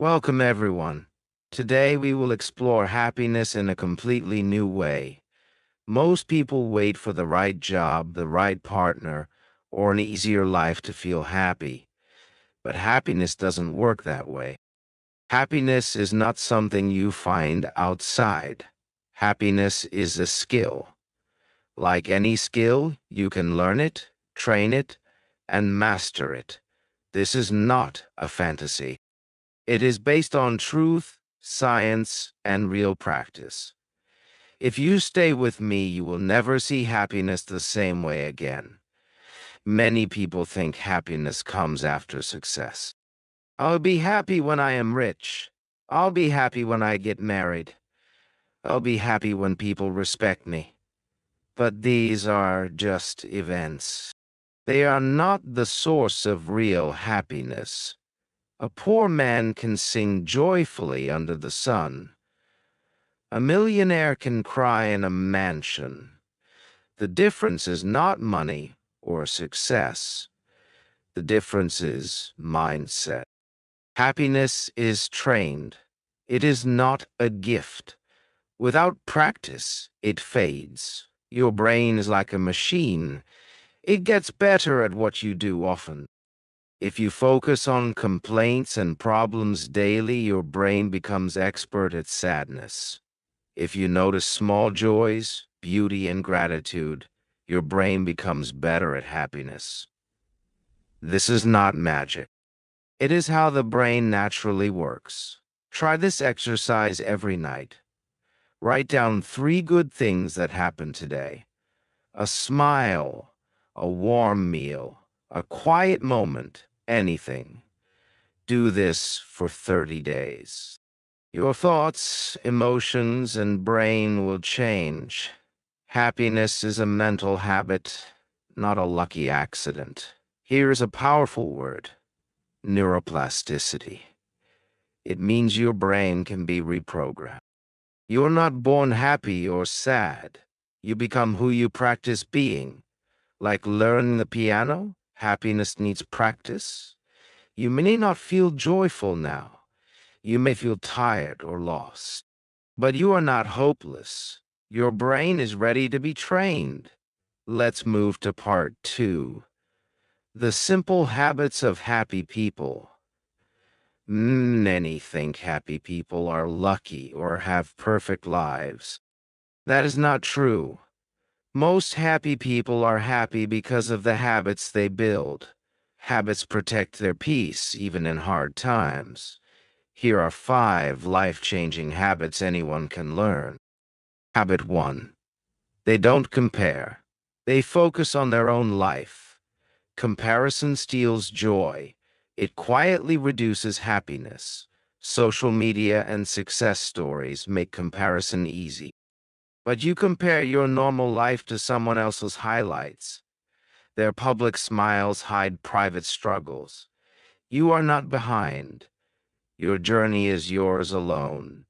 Welcome, everyone. Today we will explore happiness in a completely new way. Most people wait for the right job, the right partner, or an easier life to feel happy. But happiness doesn't work that way. Happiness is not something you find outside. Happiness is a skill. Like any skill, you can learn it, train it, and master it. This is not a fantasy. It is based on truth, science, and real practice. If you stay with me, you will never see happiness the same way again. Many people think happiness comes after success. I'll be happy when I am rich. I'll be happy when I get married. I'll be happy when people respect me. But these are just events. They are not the source of real happiness. A poor man can sing joyfully under the sun. A millionaire can cry in a mansion. The difference is not money or success. The difference is mindset. Happiness is trained. It is not a gift. Without practice, it fades. Your brain is like a machine. It gets better at what you do often. If you focus on complaints and problems daily, your brain becomes expert at sadness. If you notice small joys, beauty, and gratitude, your brain becomes better at happiness. This is not magic. It is how the brain naturally works. Try this exercise every night. Write down 3 good things that happened today. A smile, a warm meal, a quiet moment, anything. Do this for 30 days. Your thoughts, emotions, and brain will change. Happiness is a mental habit, not a lucky accident. Here's a powerful word: neuroplasticity. It means your brain can be reprogrammed. You're not born happy or sad. You become who you practice being. Like learning the piano, happiness needs practice. You may not feel joyful now. You may feel tired or lost. But you are not hopeless. Your brain is ready to be trained. Let's move to part 2. The simple habits of happy people. Many think happy people are lucky or have perfect lives. That is not true. Most happy people are happy because of the habits they build. Habits protect their peace even in hard times. Here are 5 life-changing habits anyone can learn. Habit 1. They don't compare. They focus on their own life. Comparison steals joy. It quietly reduces happiness. Social media and success stories make comparison easy. But you compare your normal life to someone else's highlights. Their public smiles hide private struggles. You are not behind. Your journey is yours alone.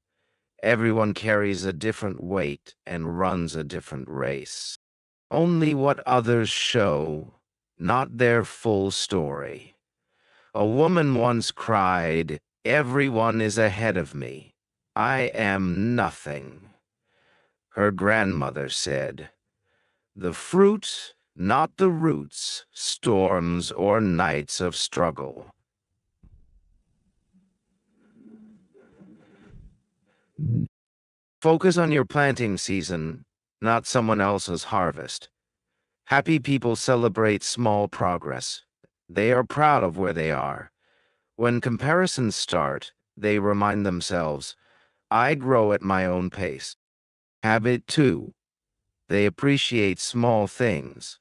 Everyone carries a different weight and runs a different race. Only what others show, not their full story. A woman once cried, "Everyone is ahead of me. I am nothing." Her grandmother said, "The fruit, not the roots, storms or nights of struggle." Focus on your planting season, not someone else's harvest. Happy people celebrate small progress. They are proud of where they are. When comparisons start, they remind themselves, "I grow at my own pace." Habit 2. They appreciate small things.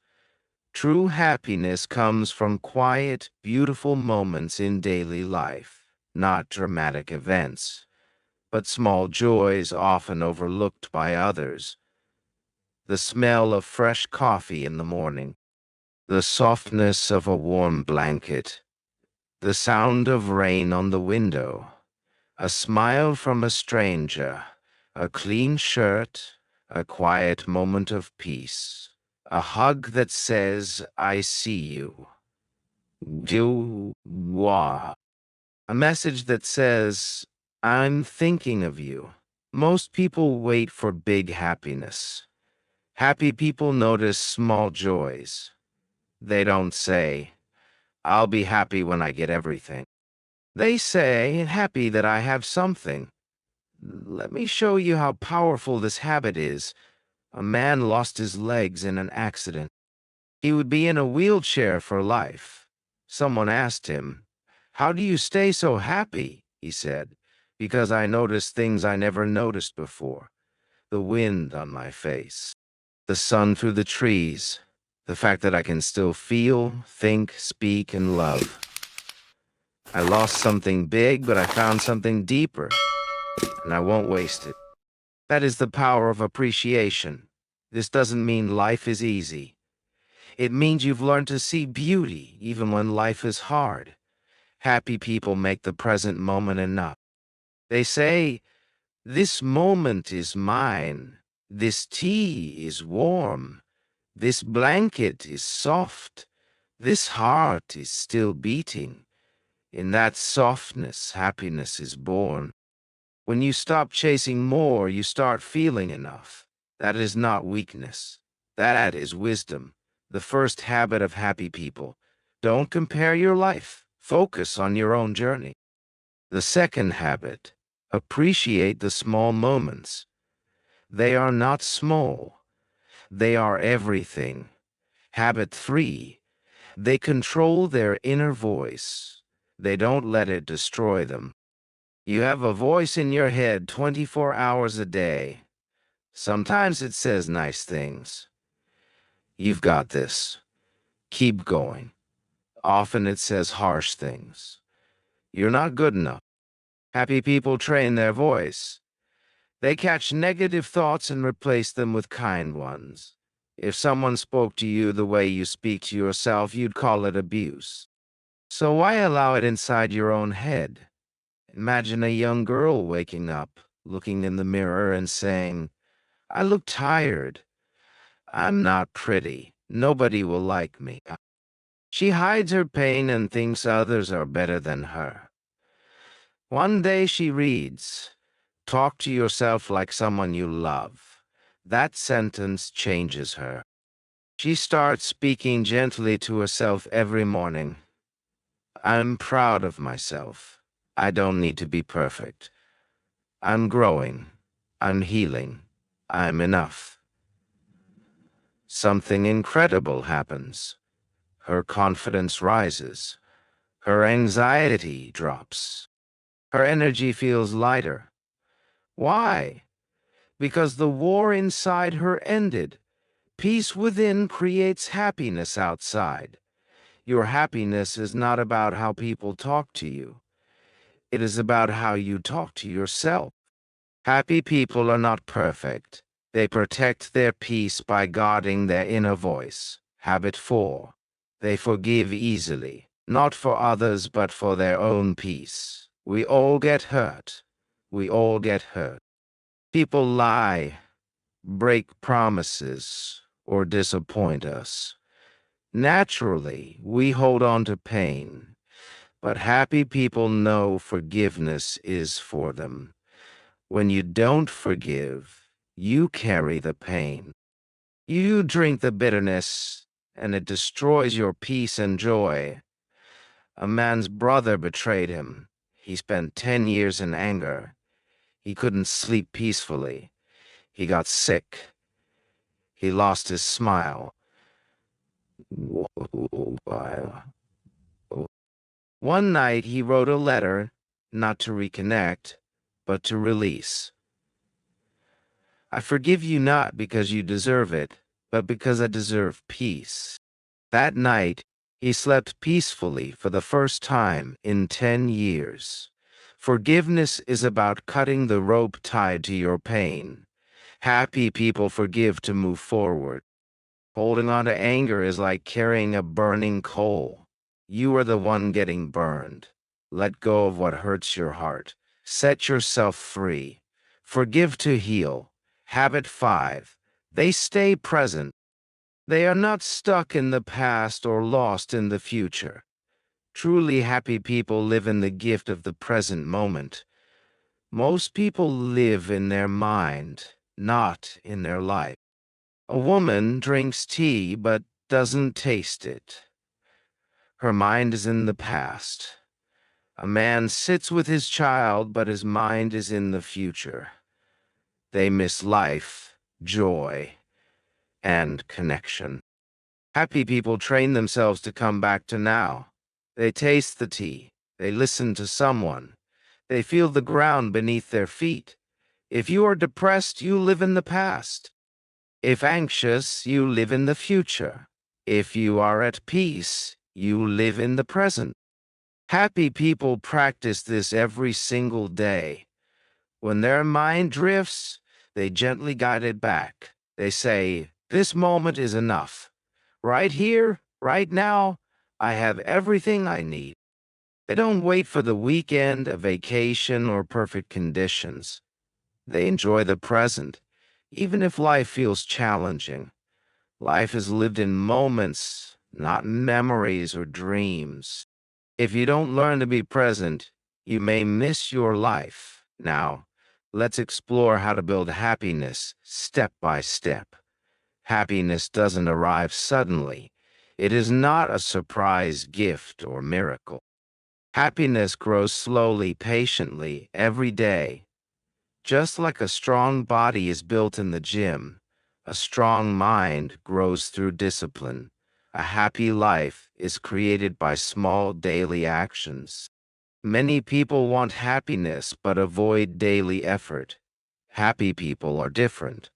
True happiness comes from quiet, beautiful moments in daily life, not dramatic events, but small joys often overlooked by others. The smell of fresh coffee in the morning, the softness of a warm blanket, the sound of rain on the window, a smile from a stranger, a clean shirt, a quiet moment of peace, a hug that says, "I see you." Do wa. A message that says, I'm thinking of you. Most people wait for big happiness. Happy people notice small joys. They don't say, I'll be happy when I get everything. They say, happy that I have something. Let me show you how powerful this habit is. A man lost his legs in an accident. He would be in a wheelchair for life. Someone asked him, How do you stay so happy? He said, Because I notice things I never noticed before. The wind on my face, the sun through the trees, the fact that I can still feel, think, speak, and love. I lost something big, but I found something deeper, and I won't waste it. That is the power of appreciation. This doesn't mean life is easy. It means you've learned to see beauty even when life is hard. Happy people make the present moment enough. They say, This moment is mine. This tea is warm. This blanket is soft. This heart is still beating. In that softness, happiness is born. When you stop chasing more, you start feeling enough. That is not weakness. That is wisdom. The first habit of happy people. Don't compare your life. Focus on your own journey. The second habit. Appreciate the small moments. They are not small. They are everything. Habit 3. They control their inner voice. They don't let it destroy them. You have a voice in your head 24 hours a day. Sometimes it says nice things. You've got this. Keep going. Often it says harsh things. You're not good enough. Happy people train their voice. They catch negative thoughts and replace them with kind ones. If someone spoke to you the way you speak to yourself, you'd call it abuse. So why allow it inside your own head? Imagine a young girl waking up, looking in the mirror and saying, I look tired. I'm not pretty. Nobody will like me. She hides her pain and thinks others are better than her. One day she reads, Talk to yourself like someone you love. That sentence changes her. She starts speaking gently to herself every morning. I'm proud of myself. I don't need to be perfect. I'm growing. I'm healing. I'm enough. Something incredible happens. Her confidence rises. Her anxiety drops. Her energy feels lighter. Why? Because the war inside her ended. Peace within creates happiness outside. Your happiness is not about how people talk to you. It is about how you talk to yourself. Happy people are not perfect. They protect their peace by guarding their inner voice. Habit 4. They forgive easily, not for others but for their own peace. We all get hurt. We all get hurt. People lie, break promises, or disappoint us. Naturally, we hold on to pain, but happy people know forgiveness is for them. When you don't forgive, you carry the pain. You drink the bitterness, and it destroys your peace and joy. A man's brother betrayed him. He spent 10 years in anger. He couldn't sleep peacefully. He got sick. He lost his smile. One night he wrote a letter, not to reconnect, but to release. I forgive you not because you deserve it, but because I deserve peace. That night, he slept peacefully for the first time in 10 years. Forgiveness is about cutting the rope tied to your pain. Happy people forgive to move forward. Holding on to anger is like carrying a burning coal. You are the one getting burned. Let go of what hurts your heart. Set yourself free. Forgive to heal. Habit 5. They stay present. They are not stuck in the past or lost in the future. Truly happy people live in the gift of the present moment. Most people live in their mind, not in their life. A woman drinks tea but doesn't taste it. Her mind is in the past. A man sits with his child, but his mind is in the future. They miss life, joy, and connection. Happy people train themselves to come back to now. They taste the tea. They listen to someone. They feel the ground beneath their feet. If you are depressed, you live in the past. If anxious, you live in the future. If you are at peace, you live in the present. Happy people practice this every single day. When their mind drifts, they gently guide it back. They say, "This moment is enough. Right here, right now, I have everything I need." They don't wait for the weekend, a vacation, or perfect conditions. They enjoy the present, even if life feels challenging. Life is lived in moments, not memories or dreams. If you don't learn to be present, you may miss your life. Now, let's explore how to build happiness step by step. Happiness doesn't arrive suddenly. It is not a surprise gift or miracle. Happiness grows slowly, patiently, every day. Just like a strong body is built in the gym, a strong mind grows through discipline. A happy life is created by small daily actions. Many people want happiness but avoid daily effort. Happy people are different.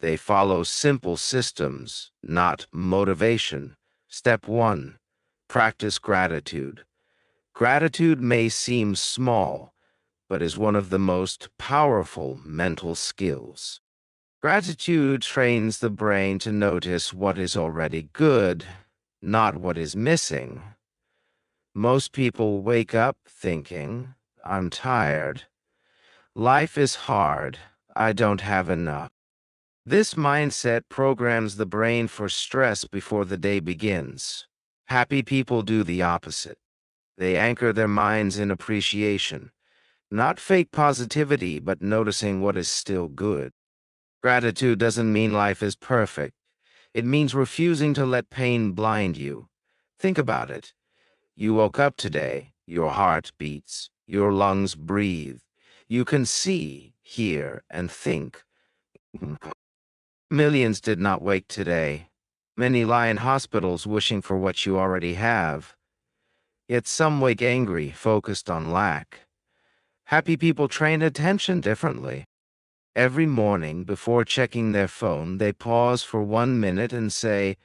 They follow simple systems, not motivation. Step 1. Practice gratitude. Gratitude may seem small, but is one of the most powerful mental skills. Gratitude trains the brain to notice what is already good, not what is missing. Most people wake up thinking, "I'm tired. Life is hard. I don't have enough." This mindset programs the brain for stress before the day begins. Happy people do the opposite. They anchor their minds in appreciation, not fake positivity, but noticing what is still good. Gratitude doesn't mean life is perfect. It means refusing to let pain blind you. Think about it. You woke up today, your heart beats, your lungs breathe. You can see, hear, and think. Millions did not wake today. Many lie in hospitals wishing for what you already have. Yet some wake angry, focused on lack. Happy people train attention differently. Every morning, before checking their phone, they pause for 1 minute and say,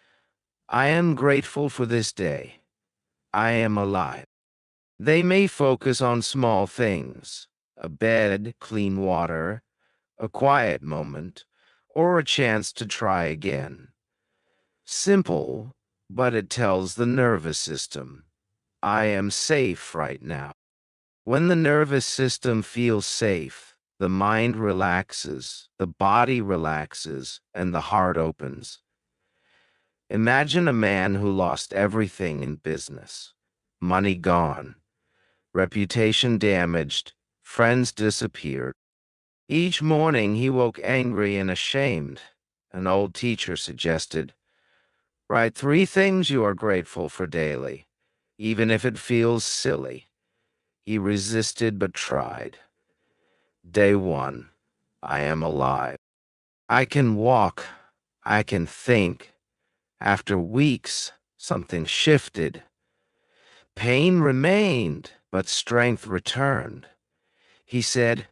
"I am grateful for this day. I am alive." They may focus on small things, a bed, clean water, a quiet moment, or a chance to try again. Simple, but it tells the nervous system, "I am safe right now." When the nervous system feels safe, the mind relaxes, the body relaxes, and the heart opens. Imagine a man who lost everything in business. Money gone, reputation damaged, friends disappeared. Each morning he woke angry and ashamed. An old teacher suggested, "Write 3 things you are grateful for daily, even if it feels silly." He resisted but tried. Day 1. I am alive. I can walk. I can think. After weeks, something shifted. Pain remained, but strength returned. He said,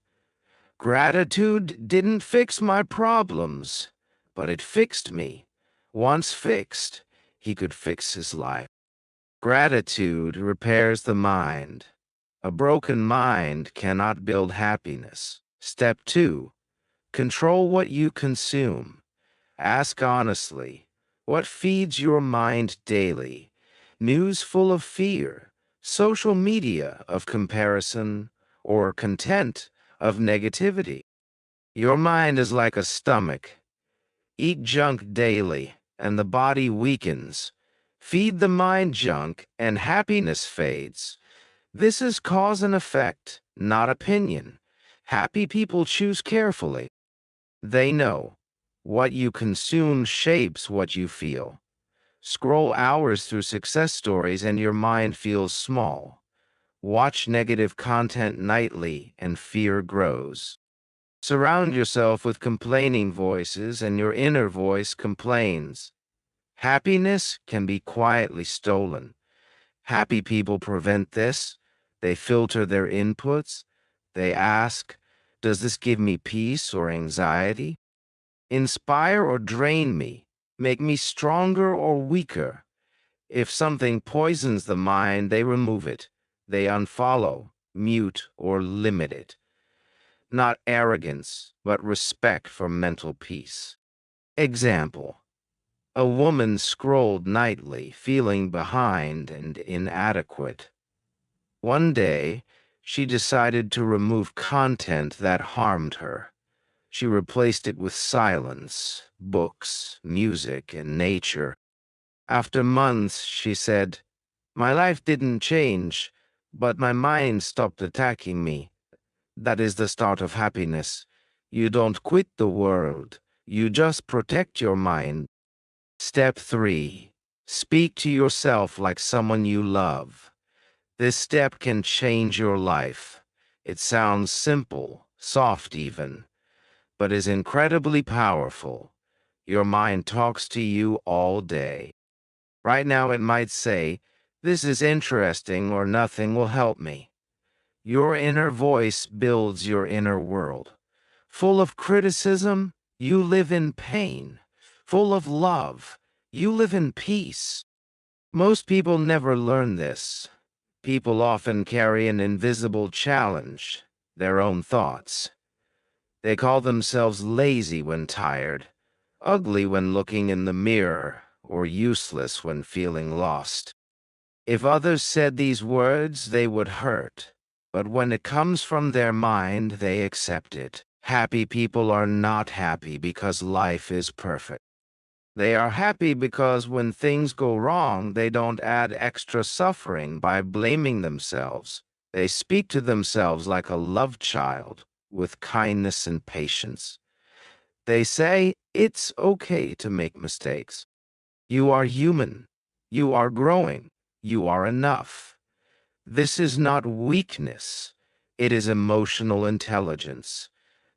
"Gratitude didn't fix my problems, but it fixed me. Once fixed, he could fix his life." Gratitude repairs the mind. A broken mind cannot build happiness. Step 2. Control what you consume. Ask honestly, what feeds your mind daily? News full of fear, social media of comparison, or content of negativity? Your mind is like a stomach. Eat junk daily, and the body weakens. Feed the mind junk and happiness fades. This is cause and effect, not opinion. Happy people choose carefully. They know what you consume shapes what you feel. Scroll hours through success stories and your mind feels small. Watch negative content nightly and fear grows. Surround yourself with complaining voices and your inner voice complains. Happiness can be quietly stolen. Happy people prevent this. They filter their inputs. They ask, does this give me peace or anxiety? Inspire or drain me? Make me stronger or weaker? If something poisons the mind, they remove it. They unfollow, mute, or limit it. Not arrogance, but respect for mental peace. Example: a woman scrolled nightly, feeling behind and inadequate. One day, she decided to remove content that harmed her. She replaced it with silence, books, music, and nature. After months, she said, "My life didn't change, but my mind stopped attacking me." That is the start of happiness. You don't quit the world. You just protect your mind. Step 3. Speak to yourself like someone you love. This step can change your life. It sounds simple, soft even, but is incredibly powerful. Your mind talks to you all day. Right now it might say, "This is interesting," or "Nothing will help me." Your inner voice builds your inner world. Full of criticism, you live in pain. Full of love, you live in peace. Most people never learn this. People often carry an invisible challenge, their own thoughts. They call themselves lazy when tired, ugly when looking in the mirror, or useless when feeling lost. If others said these words, they would hurt. But when it comes from their mind, they accept it. Happy people are not happy because life is perfect. They are happy because when things go wrong, they don't add extra suffering by blaming themselves. They speak to themselves like a loved child, with kindness and patience. They say, "It's okay to make mistakes. You are human. You are growing. You are enough." This is not weakness. It is emotional intelligence.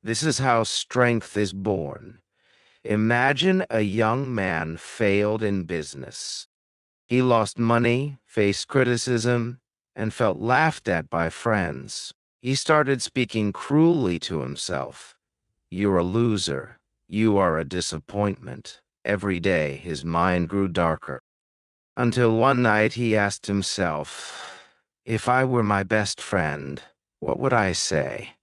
This is how strength is born. Imagine a young man failed in business. He lost money, faced criticism, and felt laughed at by friends. He started speaking cruelly to himself. "You're a loser. You are a disappointment." Every day his mind grew darker, until one night he asked himself, "If I were my best friend, what would I say?"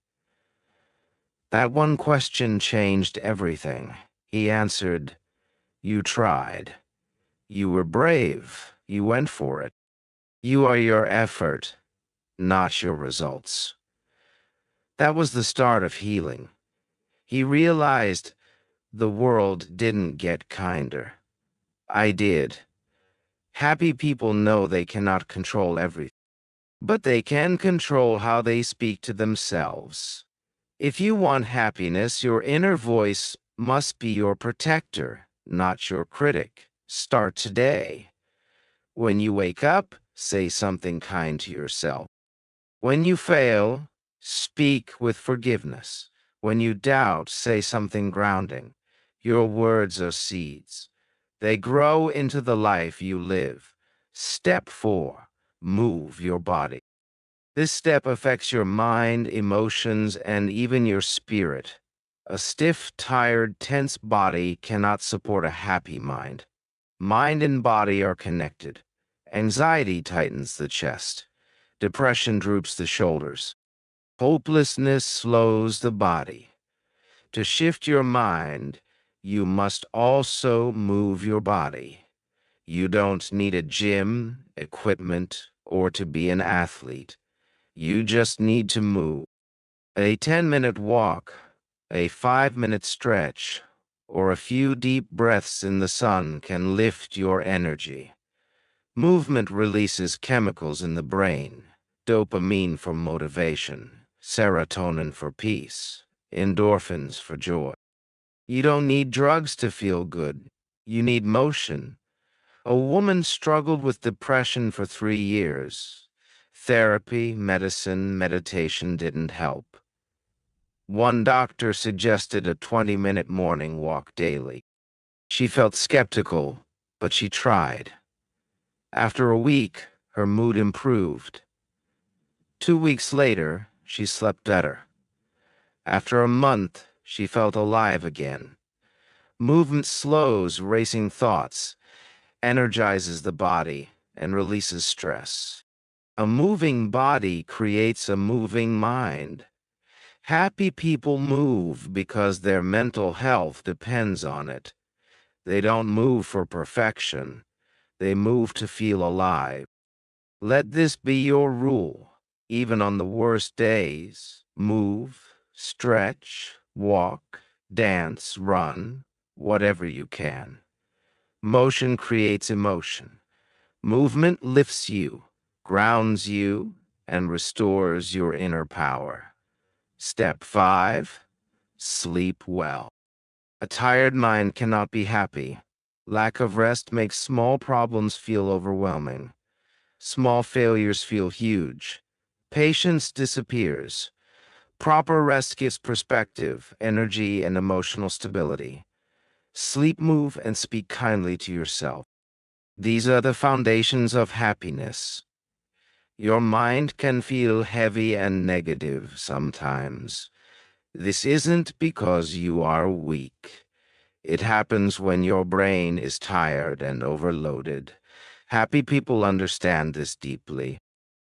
That one question changed everything. He answered, "You tried. You were brave. You went for it. You are your effort, not your results." That was the start of healing. He realized the world didn't get kinder. I did. Happy people know they cannot control everything, but they can control how they speak to themselves. If you want happiness, your inner voice must be your protector, not your critic. Start today. When you wake up, say something kind to yourself. When you fail, speak with forgiveness. When you doubt, say something grounding. Your words are seeds. They grow into the life you live. Step 4. Move your body. This step affects your mind, emotions, and even your spirit. A stiff, tired, tense body cannot support a happy mind. Mind and body are connected. Anxiety tightens the chest. Depression droops the shoulders. Hopelessness slows the body. To shift your mind, you must also move your body. You don't need a gym, equipment, or to be an athlete. You just need to move. A 10-minute walk, a 5-minute stretch, or a few deep breaths in the sun can lift your energy. Movement releases chemicals in the brain: dopamine for motivation, serotonin for peace, endorphins for joy. You don't need drugs to feel good. You need motion. A woman struggled with depression for 3 years. Therapy, medicine, meditation didn't help. One doctor suggested a 20-minute morning walk daily. She felt skeptical, but she tried. After a week, her mood improved. 2 weeks later, she slept better. After a month, she felt alive again. Movement slows racing thoughts, energizes the body, and releases stress. A moving body creates a moving mind. Happy people move because their mental health depends on it. They don't move for perfection. They move to feel alive. Let this be your rule. Even on the worst days, move, stretch, walk, dance, run, whatever you can. Motion creates emotion. Movement lifts you, grounds you, and restores your inner power. Step 5. Sleep well. A tired mind cannot be happy. Lack of rest makes small problems feel overwhelming. Small failures feel huge. Patience disappears. Proper rest gives perspective, energy, and emotional stability. Sleep, move, and speak kindly to yourself. These are the foundations of happiness. Your mind can feel heavy and negative sometimes. This isn't because you are weak. It happens when your brain is tired and overloaded. Happy people understand this deeply.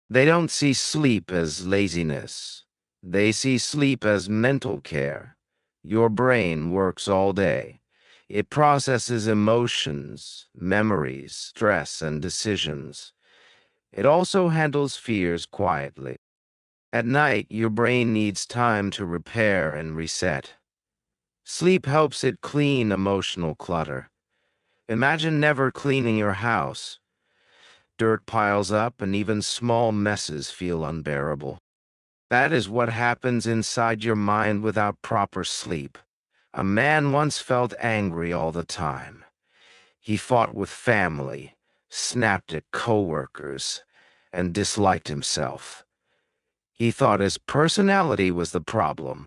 They don't see sleep as laziness. They see sleep as mental care. Your brain works all day. It processes emotions, memories, stress, and decisions. It also handles fears quietly. At night, your brain needs time to repair and reset. Sleep helps it clean emotional clutter. Imagine never cleaning your house. Dirt piles up and even small messes feel unbearable. That is what happens inside your mind without proper sleep. A man once felt angry all the time. He fought with family, snapped at coworkers, and disliked himself. He thought his personality was the problem.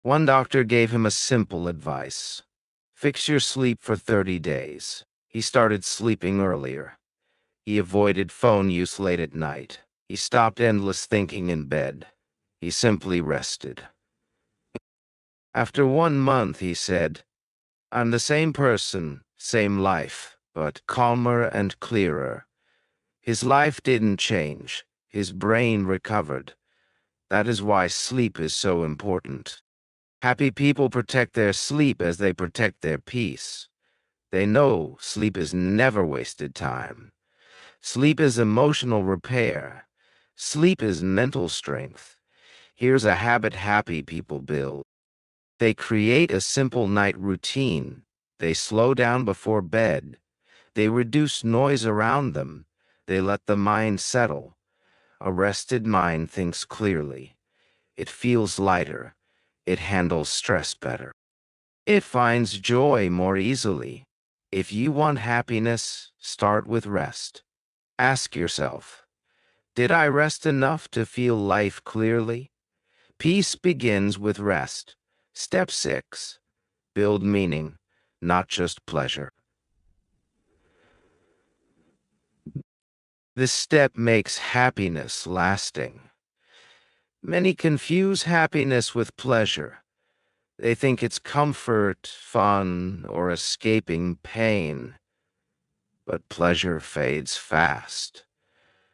One doctor gave him a simple advice: fix your sleep for 30 days. He started sleeping earlier. He avoided phone use late at night. He stopped endless thinking in bed. He simply rested. After 1 month, he said, "I'm the same person, same life, but calmer and clearer." His life didn't change. His brain recovered. That is why sleep is so important. Happy people protect their sleep as they protect their peace. They know sleep is never wasted time. Sleep is emotional repair. Sleep is mental strength. Here's a habit happy people build. They create a simple night routine. They slow down before bed. They reduce noise around them. They let the mind settle. A rested mind thinks clearly. It feels lighter. It handles stress better. It finds joy more easily. If you want happiness, start with rest. Ask yourself, did I rest enough to feel life clearly? Peace begins with rest. Step 6. Build meaning, not just pleasure. This step makes happiness lasting. Many confuse happiness with pleasure. They think it's comfort, fun, or escaping pain. But pleasure fades fast,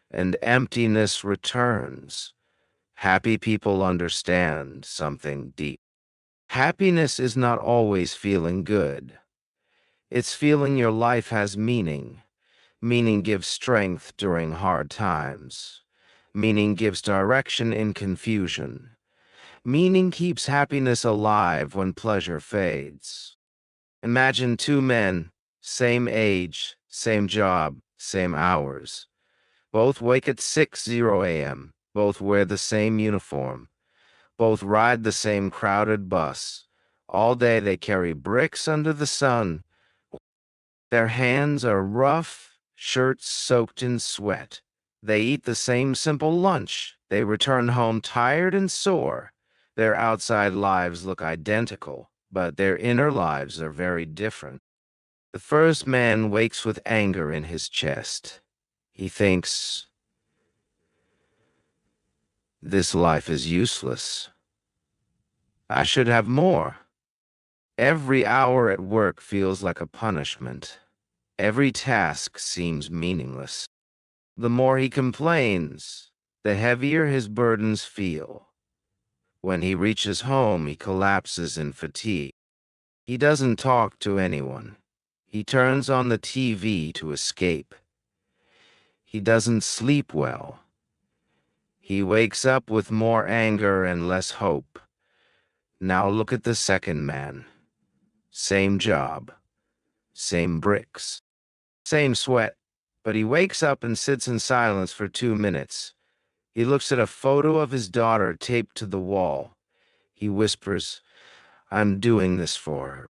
and emptiness returns. Happy people understand something deep. Happiness is not always feeling good. It's feeling your life has meaning. Meaning gives strength during hard times. Meaning gives direction in confusion. Meaning keeps happiness alive when pleasure fades. Imagine two men, same age, same job, same hours. Both wake at 6:00 a.m. Both wear the same uniform. Both ride the same crowded bus. All day they carry bricks under the sun. Their hands are rough, shirts soaked in sweat. They eat the same simple lunch. They return home tired and sore. Their outside lives look identical, but their inner lives are very different. The first man wakes with anger in his chest. He thinks, "This life is useless. I should have more." Every hour at work feels like a punishment. Every task seems meaningless. The more he complains, the heavier his burdens feel. When he reaches home, he collapses in fatigue. He doesn't talk to anyone. He turns on the TV to escape. He doesn't sleep well. He wakes up with more anger and less hope. Now look at the second man. Same job, same bricks, same sweat, but he wakes up and sits in silence for 2 minutes. He looks at a photo of his daughter taped to the wall. He whispers, "I'm doing this for her.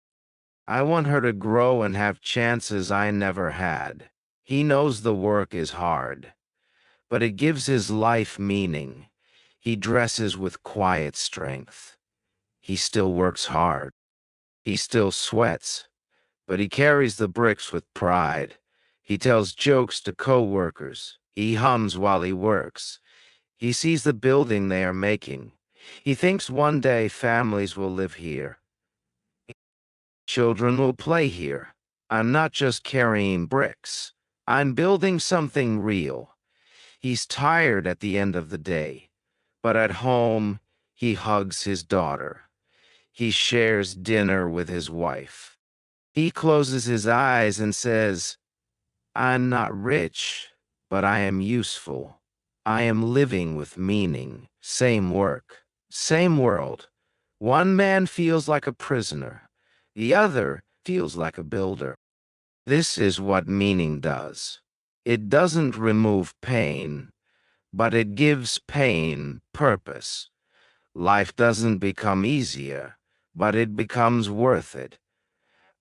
I want her to grow and have chances I never had." He knows the work is hard, but it gives his life meaning. He dresses with quiet strength. He still works hard. He still sweats, but he carries the bricks with pride. He tells jokes to co-workers. He hums while he works. He sees the building they are making. He thinks one day families will live here. Children will play here. I'm not just carrying bricks. I'm building something real. He's tired at the end of the day, but at home, he hugs his daughter. He shares dinner with his wife. He closes his eyes and says, "I'm not rich, but I am useful. I am living with meaning." Same work, same world. One man feels like a prisoner. The other feels like a builder. This is what meaning does. It doesn't remove pain, but it gives pain purpose. Life doesn't become easier, but it becomes worth it.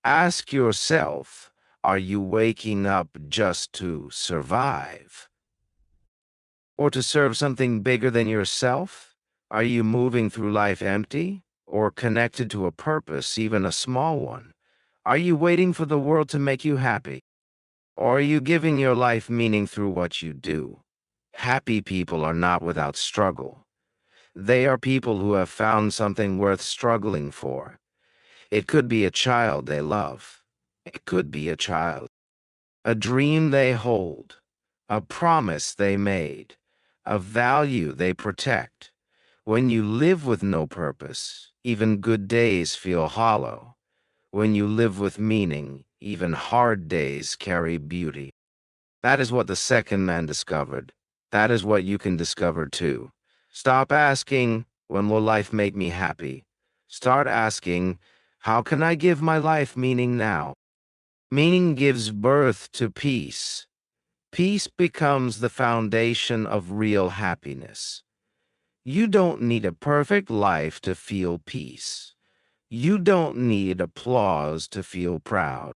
Ask yourself, are you waking up just to survive? Or to serve something bigger than yourself? Are you moving through life empty or connected to a purpose, even a small one? Are you waiting for the world to make you happy? Or are you giving your life meaning through what you do? Happy people are not without struggle. They are people who have found something worth struggling for. It could be a child they love. It could be a dream they hold, a promise they made, a value they protect. When you live with no purpose, even good days feel hollow. When you live with meaning, even hard days carry beauty. That is what the second man discovered. That is what you can discover too. Stop asking, "When will life make me happy?" Start asking, "How can I give my life meaning now?" Meaning gives birth to peace. Peace becomes the foundation of real happiness. You don't need a perfect life to feel peace. You don't need applause to feel proud.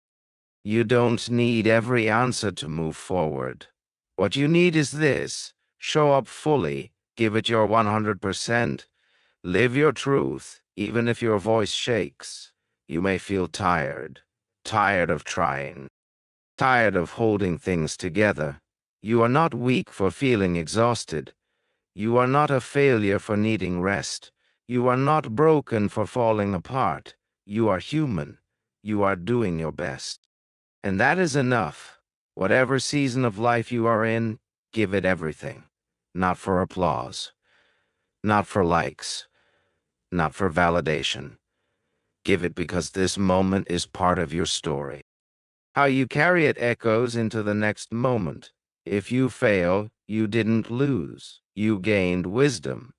You don't need every answer to move forward. What you need is this: show up fully, give it your 100%, live your truth, even if your voice shakes. You may feel tired, tired of trying, tired of holding things together. You are not weak for feeling exhausted. You are not a failure for needing rest. You are not broken for falling apart. You are human. You are doing your best. And that is enough. Whatever season of life you are in, give it everything. Not for applause, not for likes, not for validation. Give it because this moment is part of your story. How you carry it echoes into the next moment. If you fail, you didn't lose. You gained wisdom.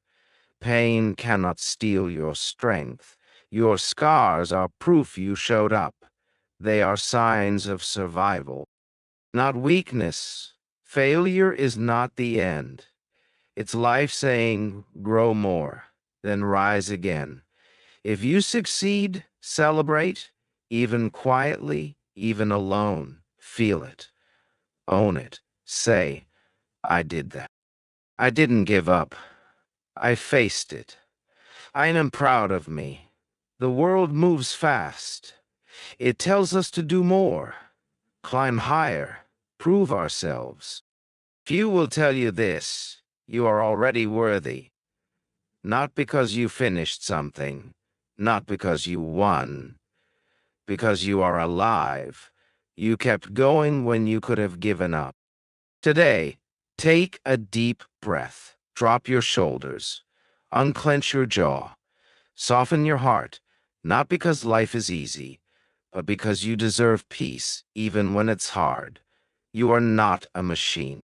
Pain cannot steal your strength. Your scars are proof you showed up. They are signs of survival. not weakness. Failure is not the end. It's life saying, grow more, then rise again. If you succeed, celebrate, even quietly, even alone. Feel it, own it, say, I did that. I didn't give up. I faced it. I am proud of me. The world moves fast. It tells us to do more, climb higher, prove ourselves. Few will tell you this: you are already worthy, not because you finished something, not because you won, because you are alive. You kept going when you could have given up. Today, take a deep breath, drop your shoulders, unclench your jaw, soften your heart, not because life is easy, but because you deserve peace even when it's hard. You are not a machine.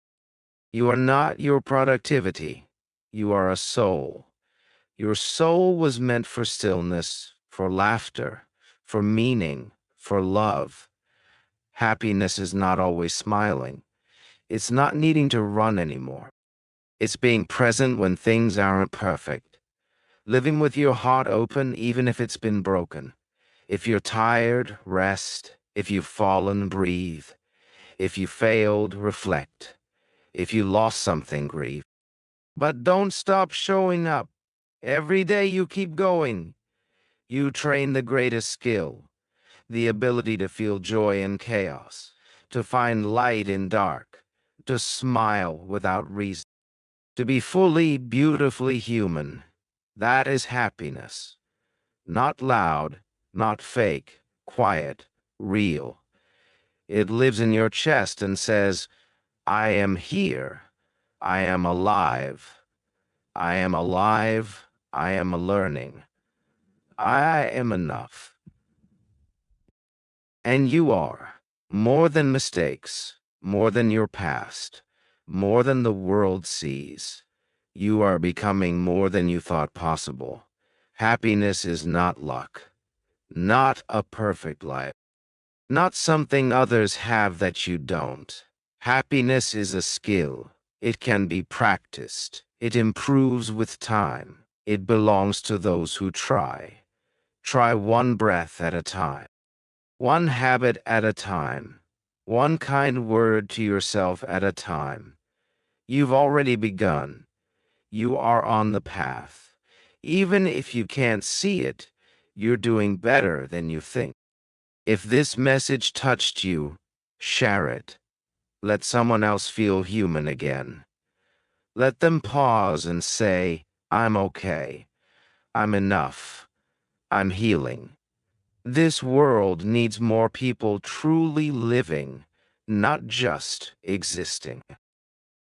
You are not your productivity. You are a soul. Your soul was meant for stillness, for laughter, for meaning, for love. Happiness is not always smiling. It's not needing to run anymore. It's being present when things aren't perfect. Living with your heart open even if it's been broken. If you're tired, rest. If you've fallen, breathe. If you failed, reflect. If you lost something, grieve. But don't stop showing up. Every day you keep going. You train the greatest skill, the ability to feel joy in chaos, to find light in dark, to smile without reason, to be fully, beautifully human. That is happiness. Not loud, not fake, quiet, real. It lives in your chest and says, I am here. I am alive. I am alive. I am learning. I am enough. And you are. More than mistakes, more than your past, more than the world sees. You are becoming more than you thought possible. Happiness is not luck, not a perfect life, not something others have that you don't. Happiness is a skill. It can be practiced. It improves with time. It belongs to those who try. Try one breath at a time. One habit at a time, one kind word to yourself at a time. You've already begun. You are on the path. Even if you can't see it, you're doing better than you think. If this message touched you, share it. Let someone else feel human again. Let them pause and say, I'm okay. I'm enough. I'm healing. This world needs more people truly living, not just existing.